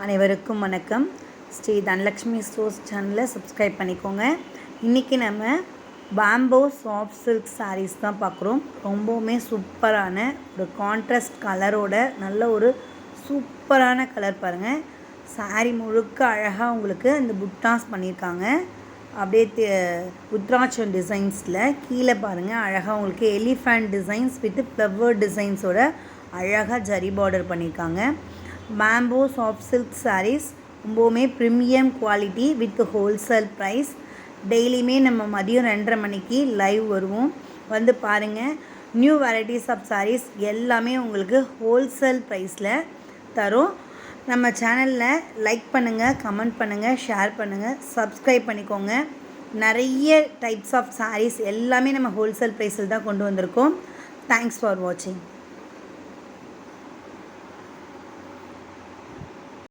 அனைவருக்கும் வணக்கம். ஸ்ரீ தனலக்ஷ்மி ஸ்டோர்ஸ் சேனலை சப்ஸ்கிரைப் பண்ணிக்கோங்க. இன்றைக்கி நம்ம பேம்போ சாஃப்ட் சில்க் சாரீஸ் தான் பார்க்குறோம். ரொம்பவுமே சூப்பரான ஒரு கான்ட்ராஸ்ட் கலரோட நல்ல ஒரு சூப்பரான கலர் பாருங்கள். சாரீ முழுக்க அழகாக உங்களுக்கு இந்த புட்டாஸ் பண்ணியிருக்காங்க. அப்படியே உத்ராட்சம் டிசைன்ஸில் கீழே பாருங்கள் அழகாக உங்களுக்கு எலிஃபண்ட் டிசைன்ஸ் வித் ஃப்ளவர் டிசைன்ஸோட அழகாக ஜரி பார்டர் பண்ணியிருக்காங்க. பேம்போ சாஃப்ட் சில்க் சாரீஸ் ரொம்பவுமே premium quality with wholesale price. டெய்லியுமே நம்ம மதியம் 2:30 மணிக்கு லைவ் வருவோம். வந்து பாருங்கள். நியூ வெரைட்டிஸ் ஆஃப் சாரீஸ் எல்லாமே உங்களுக்கு ஹோல்சேல் ப்ரைஸில் தரும். நம்ம சேனலில் லைக் பண்ணுங்கள், கமெண்ட் பண்ணுங்கள், ஷேர் பண்ணுங்கள், சப்ஸ்கிரைப் பண்ணிக்கோங்க. நிறைய டைப்ஸ் ஆஃப் சாரீஸ் எல்லாமே நம்ம ஹோல்சேல் ப்ரைஸில் தான் கொண்டு வந்திருக்கோம். தேங்க்ஸ் ஃபார் வாட்சிங்.